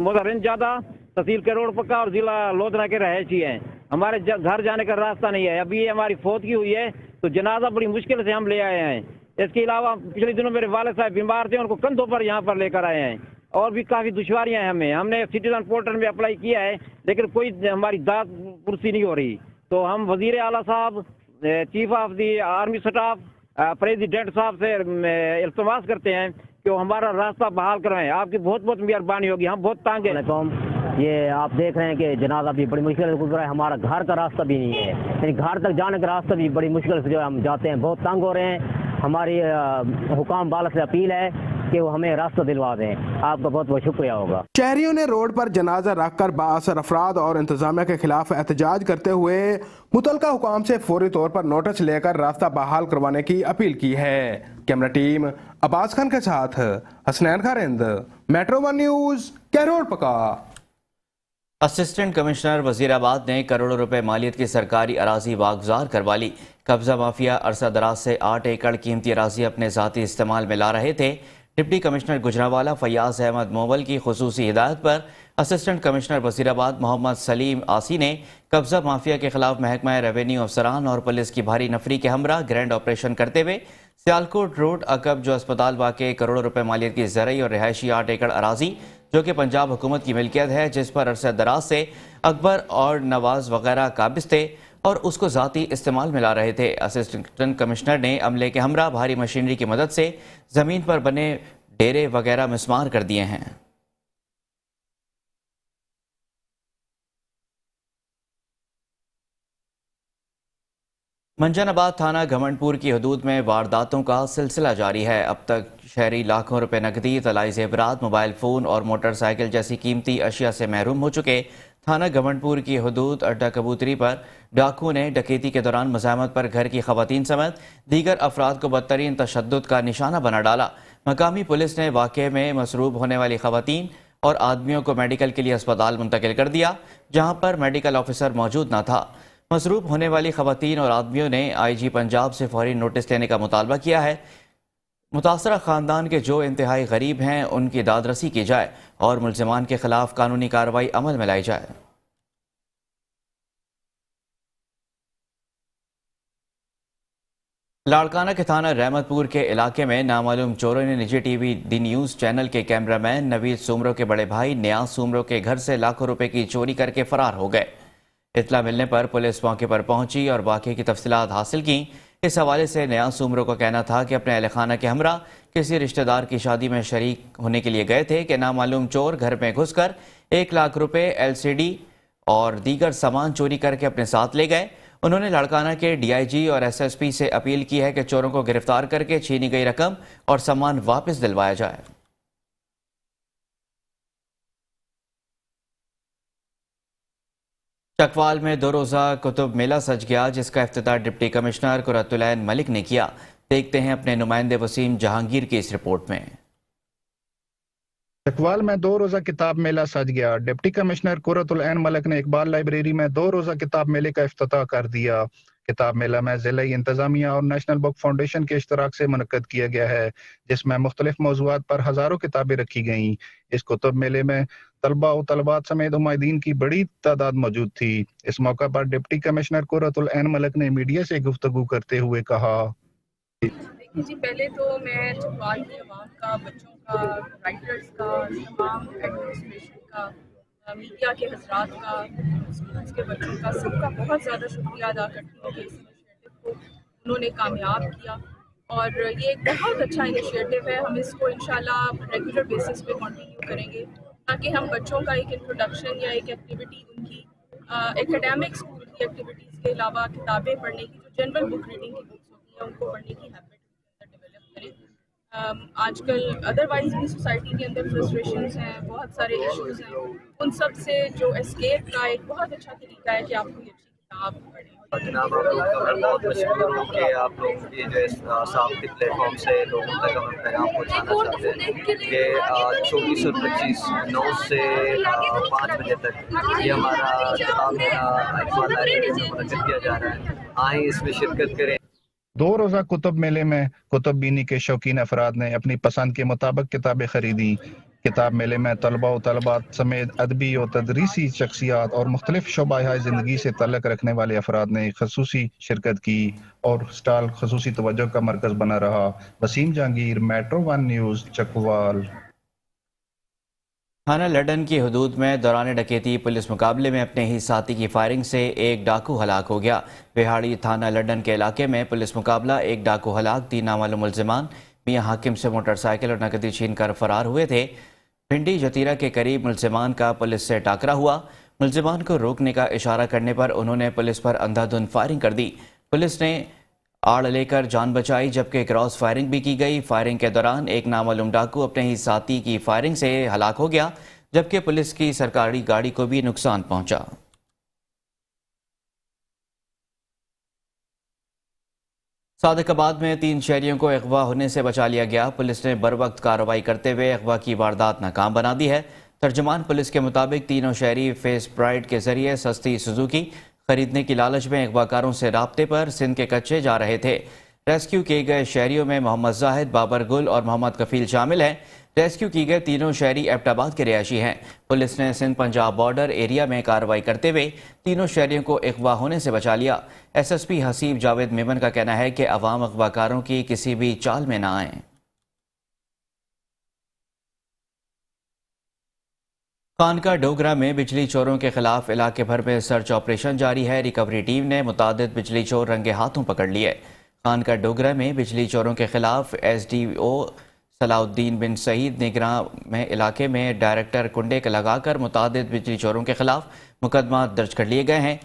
मुजाहिरीन ज़्यादा तहसील कैरोड़ पक्का और जिला लोधरा के रहायशी हैं। हमारे घर जाने का रास्ता नहीं है। अभी ये हमारी फौतगी हुई है तो जनाजा बड़ी मुश्किल से हम ले आए हैं। इसके अलावा पिछले दिनों मेरे वालिद साहब बीमार थे, उनको कंधों पर यहाँ पर लेकर आए हैं और भी काफ़ी दुश्वारियाँ हैं हमें। हमने सिटीजन पोर्टल में अप्लाई किया है लेकिन कोई हमारी दाद पुरसी नहीं हो रही। तो हम वजीर आला साहब, chief of the army staff, president साहब से इल्तमास करते हैं कि वो हमारा रास्ता बहाल करवाएं। आपकी बहुत बहुत मेहरबानी होगी, हम बहुत तंग हैं। ये आप देख रहे हैं कि जनाजा भी बड़ी मुश्किल से गुजरा है। हमारा घर का रास्ता भी नहीं है, यानी घर तक जाने का रास्ता भी बड़ी मुश्किल से जो हम जाते हैं, बहुत तंग हो रहे हैं। हमारी हुकाम वाला से अपील है कि वो हमें रास्ता दिलवा दें। आपका बहुत बहुत शुक्रिया होगा। शहरियों ने रोड पर जनाजा रखकर बाअसर अफराद और इंतजामिया के खिलाफ एहतजाज करते हुए मुतलका हुकाम से फौरी तौर पर नोटिस लेकर रास्ता बहाल करवाने की अपील की है। कैमरा टीम अब्बास खान के साथ हसनैन खारिंद, मेट्रो 1 न्यूज़, कैरोड़ पक्का। असिस्टेंट कमिश्नर वजीराबाद ने करोड़ों रुपए मालियत की सरकारी अराजी वागुजार करवा ली। कब्जा माफिया अरसा दराज से 8 एकड़ कीमती अराजी अपने ज़ाती इस्तेमाल में ला रहे थे। डिप्टी कमिश्नर गुजरावाला फयाज अहमद मोवल की खुसूसी हिदायत पर असिस्टेंट कमिश्नर वजीराबाद मोहम्मद सलीम आसी ने कब्जा माफिया के खिलाफ महकमा रेवेन्यू अफसरान और पुलिस की भारी नफरी के हमरा ग्रैंड ऑपरेशन करते हुए सियालकोट रोड अकब जो अस्पताल वाक़े करोड़ों रुपए मालियत की ज़रई और रिहायशी 8 एकड़ अराजी जो कि पंजाब हुकूमत की मिल्कियत है, जिस पर अरसा दराज से अकबर और नवाज वगैरह काबिज थे और उसको ज़ाती इस्तेमाल में ला रहे थे। असिस्टेंट कमिश्नर ने अमले के हमरा भारी मशीनरी की मदद से ज़मीन पर बने डेरे वगैरह मिस्मार कर दिए हैं। मंजनाबाद थाना घमंडपुर की हदूद में वारदातों का सिलसिला जारी है। अब तक शहरी लाखों रुपए नकदी, तलाई जेवरात, मोबाइल फ़ोन और मोटरसाइकिल जैसी कीमती अशिया से महरूम हो चुके। थाना घमंडपुर की हदूद अड्डा कबूतरी पर डाकुओं ने डकैती के दौरान मज़ाहमत पर घर की खवातीन समेत दीगर अफराद को बदतरीन तशद्दुद का निशाना बना डाला। मकामी पुलिस ने वाक़े में मसरूब होने वाली खवातीन और आदमियों को मेडिकल के लिए अस्पताल मुंतकिल कर दिया, जहाँ पर मेडिकल ऑफिसर मौजूद न था। मसरूफ होने वाली खवातीन और आदमियों ने IG पंजाब से फौरी नोटिस लेने का मुतालबा किया है। मुतासरा ख़ानदान के जो इंतहाई गरीब हैं उनकी दादरसी की जाए और मुल्ज़िमान के खिलाफ कानूनी कार्रवाई अमल में लाई जाए। लाड़काना के थाना रहमतपुर के इलाके में नामालूम चोरों ने निजी TV दी न्यूज़ चैनल के कैमरामैन नवीद सुमरो के बड़े भाई नियाज सुमरो के घर से लाखों रुपए की चोरी करके फरार हो गए। इतला मिलने पर पुलिस मौके पर पहुंची और वाक़े की तफसीलात हासिल की। इस हवाले से नियाज सुमरो का कहना था कि अपने अहल खाना के हमरा किसी रिश्तेदार की शादी में शरीक होने के लिए गए थे कि नामालूम चोर घर में घुसकर 1 लाख रुपए LCD और दीगर सामान चोरी करके अपने साथ ले गए। उन्होंने लाड़काना के DIG और SSP से अपील की है कि चोरों को गिरफ्तार करके छीनी गई रकम और सामान वापस दिलवाया जाए। चकवाल में 2 रोज़ा कुतुब मेला सज गया, जिसका इफ्तिताह डिप्टी कमिश्नर कुरतुलैन मलिक ने किया। देखते हैं अपने नुमाइंदे वसीम जहांगीर की इस रिपोर्ट में। चकवाल में 2 रोज़ा किताब मेला सज गया। डिप्टी कमिश्नर कुर्रतुल ऐन मलिक ने इकबाल लाइब्रेरी में 2 रोज़ा किताब मेले का इफ्तिताह कर दिया। किताब मेला में ज़िला इंतज़ामिया और नेशनल बुक फाउंडेशन के इश्तराक से मुनक्कद किया गया है, जिसमें मुख्तलिफ मौज़ूआत पर हज़ारों किताबें रखी गईं। इस कुतुब मेले में तलबा और तलबात समेत उम्मीदीन की बड़ी तादाद मौजूद थी। इस मौका पर डिप्टी कमिश्नर कुर्रतुल ऐन मलिक ने मीडिया से गुफ्तगू करते हुए कहा, देखिए जी, पहले तो मैं चकवाल की आवाम का, बच्चों का, राइटर्स का, तमाम एडमिनिस्ट्रेशन का, मीडिया के हजरात का, स्कूल्स के बच्चों का, सबका बहुत ज़्यादा शुक्रिया अदा करती हूँ कि इस इनिशिएटिव को उन्होंने कामयाब किया। और ये एक बहुत अच्छा इनिशिएटिव है। हम इसको इंशाल्लाह रेगुलर बेसिस पे कंटिन्यू करेंगे ताकि हम बच्चों का एक इंट्रोडक्शन या एक एक्टिविटी उनकी एकेडमिक स्कूल की एक्टिविटीज़ के अलावा किताबें पढ़ने की, जो जनरल बुक रीडिंग की बुक्स होती हैं, उनको पढ़ने की हैबिट उनके अंदर डेवलप करें। आजकल अदरवाइज भी सोसाइटी के अंदर फ्रस्ट्रेशंस हैं, बहुत सारे इश्यूज़ हैं, उन सब से जो एस्केप का एक बहुत अच्छा तरीका है कि आप कोई अच्छी किताब पढ़ें। जनाब, आप लोग का मैं बहुत मशहूर हूँ कि आप लोग ये जो साफ्टी प्लेटफॉर्म से लोगों तक हम पैगाम पहुँचाना चाहते हैं कि 24 और 25 9 से 5 बजे तक ये हमारा किताब मेला इकबाल लाइब्रेरी में मुनक्किद किया जा रहा है। आएँ, इसमें शिरकत करें। 2 रोज़ा कुतुब मेले में कुतुब बीनी के शौकीन अफराद ने अपनी पसंद के मुताबिक किताबें खरीदी। किताब मेले में तलबा और तलबात समेत अदबी और तदरीसी शख्सियात और मुख्तलिफ शोबाए ज़िंदगी से तल्लक रखने वाले अफराद ने खसूसी शिरकत की और स्टॉल खसूसी तवज्जो का मरकज़ बना रहा। Wasim Jahangir, metro 1 news, Chakwal. थाना लंदन की हदूद में दौरान डकैती पुलिस मुकाबले में अपने ही साथी की फायरिंग से एक डाकू हलाक हो गया। बिहाड़ी थाना लंदन के इलाके में पुलिस मुकाबला, एक डाकू हलाक, 3 नामालूम मुल्ज़िमान मियां हाकिम से मोटरसाइकिल और नकदी छीन कर फरार हुए थे। भिंडी जतीरा के करीब मुल्ज़िमान का पुलिस से टाकरा हुआ। मुल्ज़िमान को रोकने का इशारा करने पर उन्होंने पुलिस पर अंधाधुंध फायरिंग कर दी। पुलिस ने आड़ लेकर जान बचाई, जबकि क्रॉस फायरिंग भी की गई। फायरिंग के दौरान एक नामालूम डाकू अपने ही साथी की फायरिंग से हलाक हो गया, जबकि पुलिस की सरकारी गाड़ी को भी नुकसान पहुंचा। सादिकाबाद में 3 शहरियों को अगवा होने से बचा लिया गया। पुलिस ने बर वक्त कार्रवाई करते हुए अगवा की वारदात नाकाम बना दी है। तर्जुमान पुलिस के मुताबिक तीनों शहरी फेस प्राइड के जरिए सस्ती सुजुकी खरीदने की लालच में अगवाकारों से राब्ते पर सिंध के कच्चे जा रहे थे। रेस्क्यू किए गए शहरियों में मोहम्मद जाहिद, बाबर गुल और मोहम्मद कफील शामिल हैं। रेस्क्यू किए गए तीनों शहरी एबटाबाद के रिहायशी हैं। पुलिस ने सिंध पंजाब बॉर्डर एरिया में कार्रवाई करते हुए तीनों शहरियों को अगवा होने से बचा लिया। SSP हसीब जावेद मेमन का कहना है कि अवाम अगवाकारों की किसी भी चाल में ना आए। खानका डोगरा में बिजली चोरों के खिलाफ इलाके भर में सर्च ऑपरेशन जारी है। रिकवरी टीम ने मुतादिद बिजली चोर रंगे हाथों पकड़ लिए। खानका डोगरा में बिजली चोरों के खिलाफ SDO सलाउद्दीन बिन सईद निगरां में इलाके में डायरेक्टर कुंडे लगाकर मुतादिद बिजली चोरों के खिलाफ मुकदमा दर्ज कर लिए गए हैं।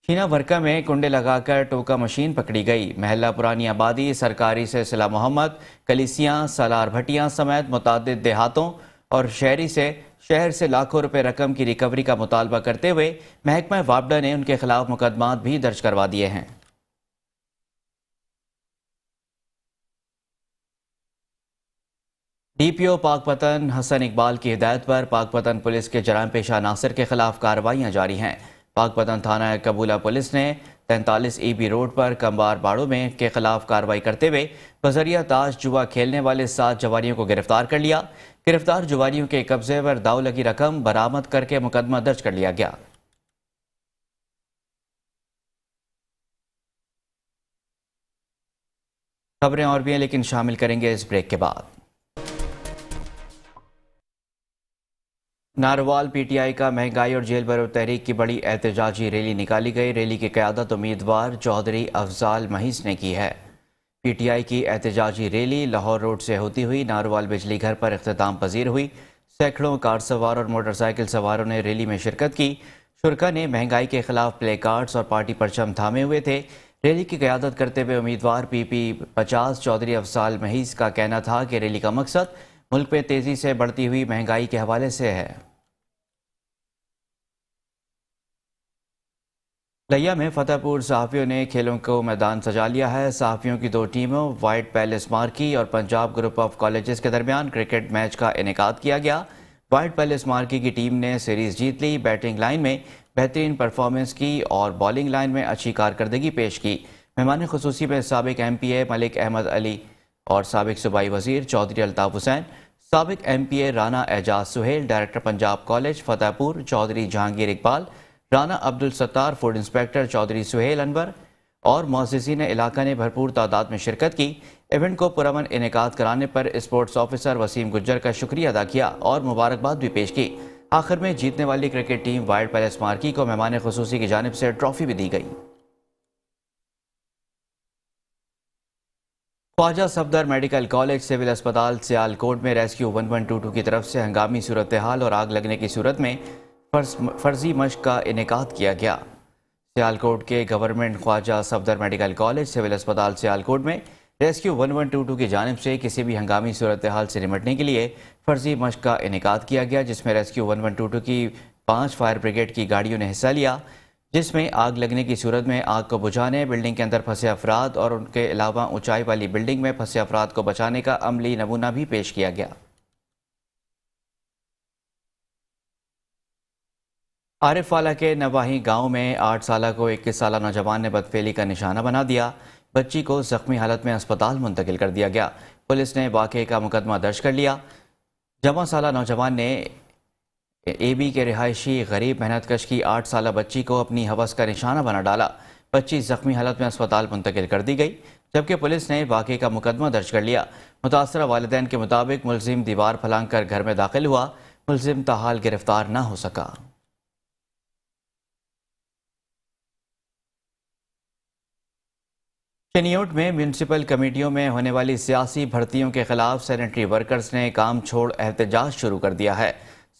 शीना वर्का में कुंडे लगाकर टोका मशीन पकड़ी गई। महल्ला पुरानी आबादी, सरकारी से सिला मोहम्मद, कलिसियां, सलार भटियां समेत मुतादिद देहातों और शहर से लाखों रुपए रकम की रिकवरी का मुतालबा करते हुए महकमा वापडा ने उनके खिलाफ मुकदमात भी दर्ज करवा दिए हैं। DPO पाकपतन हसन इकबाल की हिदायत पर पाकपतन पुलिस के जराइम पेशा नासिर के खिलाफ कार्रवाइयां जारी हैं। पाकपतन थाना कबूला पुलिस ने 43 EB रोड पर कंबार बाड़ों में के खिलाफ कार्रवाई करते हुए बजरिया ताश जुआ खेलने वाले 7 जवारियों को गिरफ्तार कर लिया। गिरफ्तार जुआरियों के कब्जे पर दाव लगी रकम बरामद करके मुकदमा दर्ज कर लिया गया। खबरें और भी हैं, लेकिन शामिल करेंगे इस ब्रेक के बाद। नारवाल PTI का महंगाई और जेल भरो तहरीक की बड़ी एहतजाजी रैली निकाली गई। रैली की क़यादत उम्मीदवार चौधरी अफजाल महीस ने की है। PTI की एहतजाजी रैली लाहौर रोड से होती हुई नारवाल बिजली घर पर इख्तिताम पजीर हुई। सैकड़ों कार सवार और मोटरसाइकिल सवारों ने रैली में शिरकत की। शुरका ने महंगाई के खिलाफ प्ले कार्ड्स और पार्टी परचम थामे हुए थे। रैली की क़यादत करते हुए उम्मीदवार PP 50 चौधरी अफजाल महीस का कहना था कि रैली का मकसद मुल्क में तेजी से बढ़ती हुई महंगाई के हवाले से है। لیا میں فتح پور صحافیوں نے کھیلوں کو میدان سجا لیا ہے۔ صحافیوں کی 2 ٹیموں وائٹ پیلس مارکی اور پنجاب گروپ آف کالجز کے درمیان کرکٹ میچ کا انعقاد کیا گیا۔ وائٹ پیلس مارکی کی ٹیم نے سیریز جیت لی، بیٹنگ لائن میں بہترین پرفارمنس کی اور بالنگ لائن میں اچھی کارکردگی پیش کی۔ مہمان خصوصی میں سابق ایم پی اے ملک احمد علی اور سابق صوبائی وزیر چودھری الطاف حسین، سابق ایم پی اے رانا اعجاز سہیل، ڈائریکٹر پنجاب کالج فتح پور چودھری جہانگیر اقبال، رانا عبدالستار، فوڈ انسپیکٹر چودھری سہیل انور اور معززین علاقہ نے بھرپور تعداد میں شرکت کی۔ ایونٹ کو پرامن انعقاد کرانے پر اسپورٹس آفیسر وسیم گجر کا شکریہ ادا کیا اور مبارکباد بھی پیش کی۔ آخر میں جیتنے والی کرکٹ ٹیم وائٹ پیلس مارکی کو مہمان خصوصی کی جانب سے ٹرافی بھی دی گئی۔ خواجہ صفدر میڈیکل کالج سول اسپتال سیالکوٹ میں ریسکیو 1122 کی طرف سے ہنگامی صورتحال اور آگ لگنے کی صورت میں فرضی مشق کا انعقاد کیا گیا۔ سیالکوٹ کے گورنمنٹ خواجہ صفدر میڈیکل کالج سول اسپتال سیالکوٹ میں ریسکیو 1122 کی جانب سے کسی بھی ہنگامی صورتحال سے نمٹنے کے لیے فرضی مشق کا انعقاد کیا گیا، جس میں ریسکیو 1122 کی 5 فائر بریگیڈ کی گاڑیوں نے حصہ لیا، جس میں آگ لگنے کی صورت میں آگ کو بجھانے، بلڈنگ کے اندر پھنسے افراد اور ان کے علاوہ اونچائی والی بلڈنگ میں پھنسے افراد کو بچانے کا عملی نمونہ بھی پیش کیا گیا۔ عارف والا کے نواحی گاؤں میں 8 سالہ کو 21 سالہ نوجوان نے بدفعلی کا نشانہ بنا دیا۔ بچی کو زخمی حالت میں اسپتال منتقل کر دیا گیا۔ پولیس نے واقعے کا مقدمہ درج کر لیا۔ جواں سالہ نوجوان نے اے بی کے رہائشی غریب محنت کش کی 8 سالہ بچی کو اپنی ہوس کا نشانہ بنا ڈالا۔ بچی زخمی حالت میں اسپتال منتقل کر دی گئی، جبکہ پولیس نے واقعے کا مقدمہ درج کر لیا۔ متاثرہ والدین کے مطابق ملزم دیوار پھلانگ کر گھر میں داخل ہوا، ملزم تاحال گرفتار نہ ہو سکا۔ چنیوٹ میں میونسپل کمیٹیوں میں ہونے والی سیاسی بھرتیوں کے خلاف سینیٹری ورکرز نے کام چھوڑ احتجاج شروع کر دیا ہے۔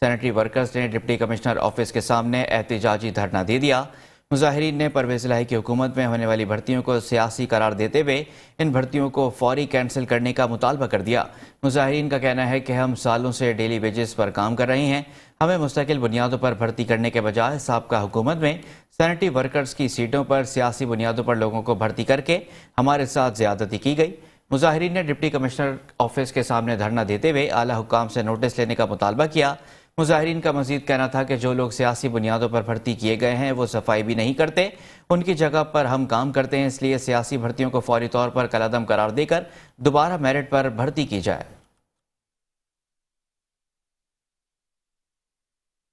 سینیٹری ورکرز نے ڈپٹی کمشنر آفس کے سامنے احتجاجی دھرنا دے دیا۔ مظاہرین نے پرویز الہی کی حکومت میں ہونے والی بھرتیوں کو سیاسی قرار دیتے ہوئے ان بھرتیوں کو فوری کینسل کرنے کا مطالبہ کر دیا۔ مظاہرین کا کہنا ہے کہ ہم سالوں سے ڈیلی ویجز پر کام کر رہے ہیں، ہمیں مستقل بنیادوں پر بھرتی کرنے کے بجائے سابقہ حکومت میں سینیٹری ورکرز کی سیٹوں پر سیاسی بنیادوں پر لوگوں کو بھرتی کر کے ہمارے ساتھ زیادتی کی گئی۔ مظاہرین نے ڈپٹی کمشنر آفس کے سامنے دھرنا دیتے ہوئے اعلیٰ حکام سے نوٹس لینے کا مطالبہ کیا۔ مظاہرین کا مزید کہنا تھا کہ جو لوگ سیاسی بنیادوں پر بھرتی کیے گئے ہیں وہ صفائی بھی نہیں کرتے، ان کی جگہ پر ہم کام کرتے ہیں، اس لیے سیاسی بھرتیوں کو فوری طور پر کالعدم قرار دے کر دوبارہ میرٹ پر بھرتی کی جائے۔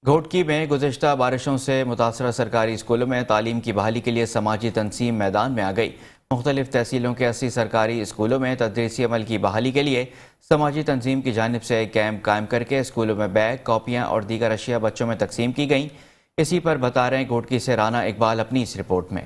گھوٹکی میں گزشتہ بارشوں سے متاثرہ سرکاری اسکولوں میں تعلیم کی بحالی کے لیے سماجی تنظیم میدان میں آ گئی۔ مختلف تحصیلوں کے 80 سرکاری اسکولوں میں تدریسی عمل کی بحالی کے لیے سماجی تنظیم کی جانب سے کیمپ قائم کر کے اسکولوں میں بیگ، کاپیاں اور دیگر اشیاء بچوں میں تقسیم کی گئیں۔ اسی پر بتا رہے ہیں گھوٹکی سے رانا اقبال اپنی اس رپورٹ میں۔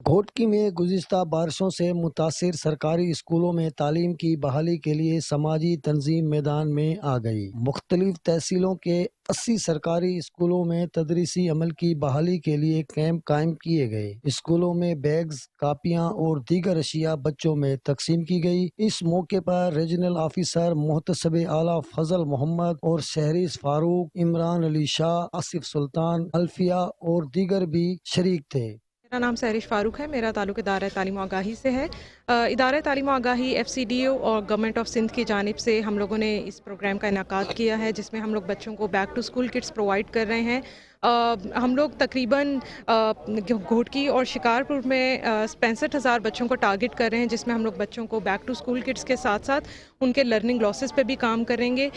گھوٹکی میں گزشتہ بارشوں سے متاثر سرکاری اسکولوں میں تعلیم کی بحالی کے لیے سماجی تنظیم میدان میں آ گئی۔ مختلف تحصیلوں کے 80 سرکاری اسکولوں میں تدریسی عمل کی بحالی کے لیے کیمپ قائم کیے گئے۔ اسکولوں میں بیگز، کاپیاں اور دیگر اشیاء بچوں میں تقسیم کی گئی۔ اس موقع پر ریجنل آفیسر محتسب اعلیٰ فضل محمد اور شہریز فاروق، عمران علی شاہ، آصف سلطان، الفیہ اور دیگر بھی شریک تھے۔ میرا نام سہرش فاروق ہے، میرا تعلق ادارہ تعلیم و آگاہی سے ہے۔ ادارہ تعلیم و آگاہی FCDO اور گورنمنٹ آف سندھ کی جانب سے ہم لوگوں نے اس پروگرام کا انعقاد کیا ہے، جس میں ہم لوگ بچوں کو back to school kits provide کر رہے ہیں۔ ہم لوگ تقریباً گھوٹکی اور شکارپور میں 65,000 بچوں کو ٹارگٹ کر رہے ہیں، جس میں ہم لوگ بچوں کو بیک ٹو اسکول کٹس کے ساتھ ساتھ ان کے لرننگ لاسز پہ بھی کام کریں گے۔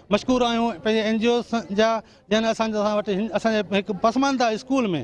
مشکور آیوں NGOs جا جن ایک پسماندہ اسکول میں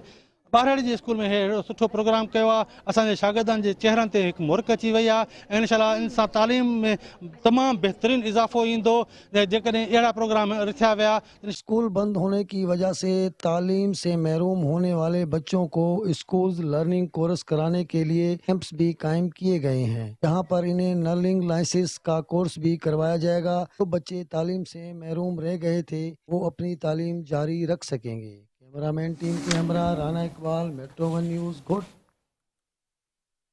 ॿारहं जे स्कूल में अहिड़ो सुठो प्रोग्राम कयो आहे। असांजे शागिर्दनि जे चेहरनि ते हिकु मुरक अची वई आहे। इंशाअल्लाह इन सां तालीम में तमामु बहितरीन इज़ाफ़ो ईंदो जेकॾहिं अहिड़ा प्रोग्राम रखिया विया। स्कूल बंद होने की वजह से तालीम से महरूम होने वाले बच्चों को स्कूल लर्निंग कोर्स कराने के लिए कैंप्स भी कायम किए गए हैं, जहां पर इन्हें लर्निंग लाइसेंस का कोर्स भी करवाया जाएगा। तो बच्चे तालीम से महरूम रह गए थे वो अपनी तालीम जारी रख सकेंगे। कैमरामैन टीम के हमरा राना इकबाल, मेट्रो 1 न्यूज़ घोट।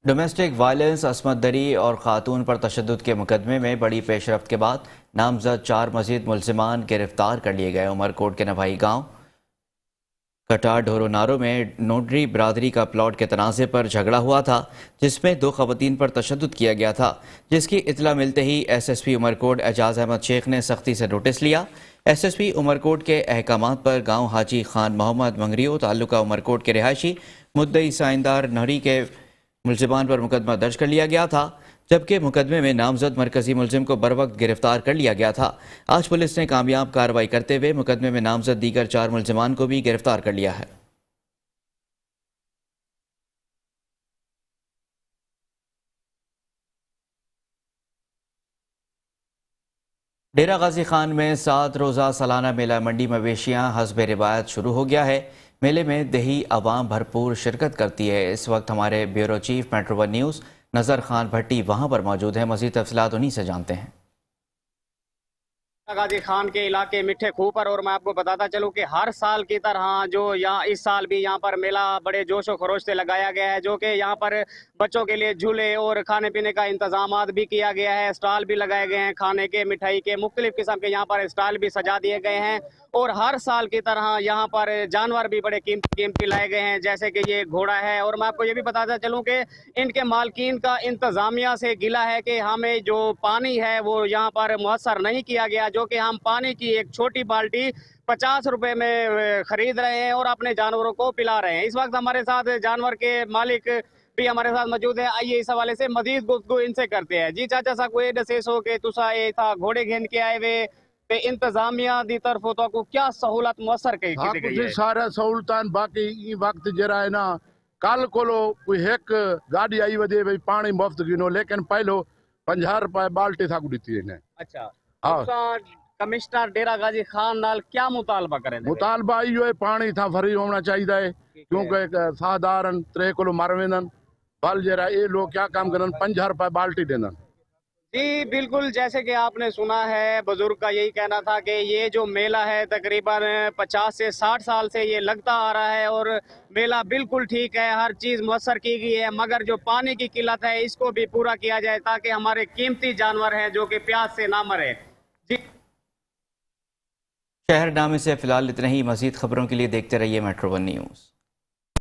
ڈومیسٹک وائلنس، عصمت دری اور خاتون پر تشدد کے مقدمے میں بڑی پیش رفت کے بعد نامزد 4 مزید ملزمان گرفتار کر لیے گئے۔ عمر کوٹ کے نواحی گاؤں कटार ढोरो नारो में नोडरी बरादरी का प्लॉट के तनाज़े पर झगड़ा हुआ था, जिसमें 2 ख़वातीन पर तशद्दुद किया गया था, जिसकी इत्तला मिलते ही SSP उमरकोट एजाज अहमद शेख ने सख्ती से नोटिस लिया। SSP उमरकोट के अहकामात पर गांव हाजी खान मोहम्मद मंगरियो ताल्लुका उमरकोट के रिहायशी मुद्दई साइंदार नहरी के मुलजिमान पर मुकदमा दर्ज कर लिया गया था, जबकि मुकदमे में नामजद मरकजी मुलजिम को बरवक्त गिरफ्तार कर लिया गया था। आज पुलिस ने कामयाब कार्रवाई करते हुए मुकदमे में नामजद दीगर 4 मुलजिमान को भी गिरफ्तार कर लिया है। डेरा गाजी खान में 7 रोज़ा सालाना मेला मंडी मवेशियाँ हस्ब रिवायत शुरू हो गया है। मेले में देही आवाम भरपूर शिरकत करती है। इस वक्त हमारे bureau chief metro one news नज़र खान भट्टी वहाँ पर मौजूद है। मज़ीद तफसीलात उन्हीं से जानते हैं। गाजी खान के इलाके मिठे खूह पर, और मैं आपको बताता चलूं कि हर साल की तरह जो यहाँ इस साल भी यहाँ पर मेला बड़े जोश और खरोश से लगाया गया है, जो कि यहाँ पर बच्चों के लिए झूले और खाने पीने का इंतजाम भी किया गया है। स्टॉल भी लगाए गए हैं, खाने के मिठाई के मुख्तलिफ किस्म के यहाँ पर स्टॉल भी सजा दिए गए हैं। और हर साल की तरह यहाँ पर जानवर भी बड़े कीमती लाए गए हैं, जैसे कि ये घोड़ा है। और मैं आपको ये भी बताता चलूँ कि इनके मालकीन का इंतजामिया से गिला है कि हमें जो पानी है वो यहाँ पर मुयस्सर नहीं किया गया, जो कि हम पानी की एक छोटी बाल्टी 50 रुपए में खरीद रहे हैं और अपने जानवरों को पिला रहे हैं। इस वक्त हमारे साथ जानवर के मालिक भी हमारे साथ मौजूद है। आइए इस हवाले से मजीद गुफ्तगू इनसे करते हैं। जी चाचा सा कोई दसेस हो के तुसा ये था घोड़े घेन के आए वे ते इंतजामिया दी तरफों तो को क्या सहूलत मुयसर की गई है? सारा सहूलतान बाकी ई वक्त जरा है ना कल कोलो कोई एक गाड़ी आई वजे भाई पानी मुफ्त गिनो, लेकिन पहलो 50 रुपए बाल्टी था दी ने। अच्छा, कमिश्नर डेरा गाजी खान नाल क्या मुतालबा करें? मुतालबा यो है पानी था फ्री होना चाहिए, क्योंकि साधारण 3 किलो मर वेंदन बल जरा ये लोग क्या काम करन 50 रुपए बाल्टी देना। जी बिल्कुल, जैसे कि आपने सुना है बुजुर्ग का यही कहना था कि ये जो मेला है तकरीबन 50 से 60 साल से ये लगता आ रहा है और मेला बिल्कुल ठीक है, हर चीज़ मुयस्सर की गई है, मगर जो पानी की किल्लत है इसको भी पूरा किया जाए ताकि हमारे कीमती जानवर हैं जो कि प्यास से ना मरे। जी शहरनामे से फिलहाल इतना ही। मज़ीद खबरों के लिए देखते रहिए मेट्रो वन न्यूज़।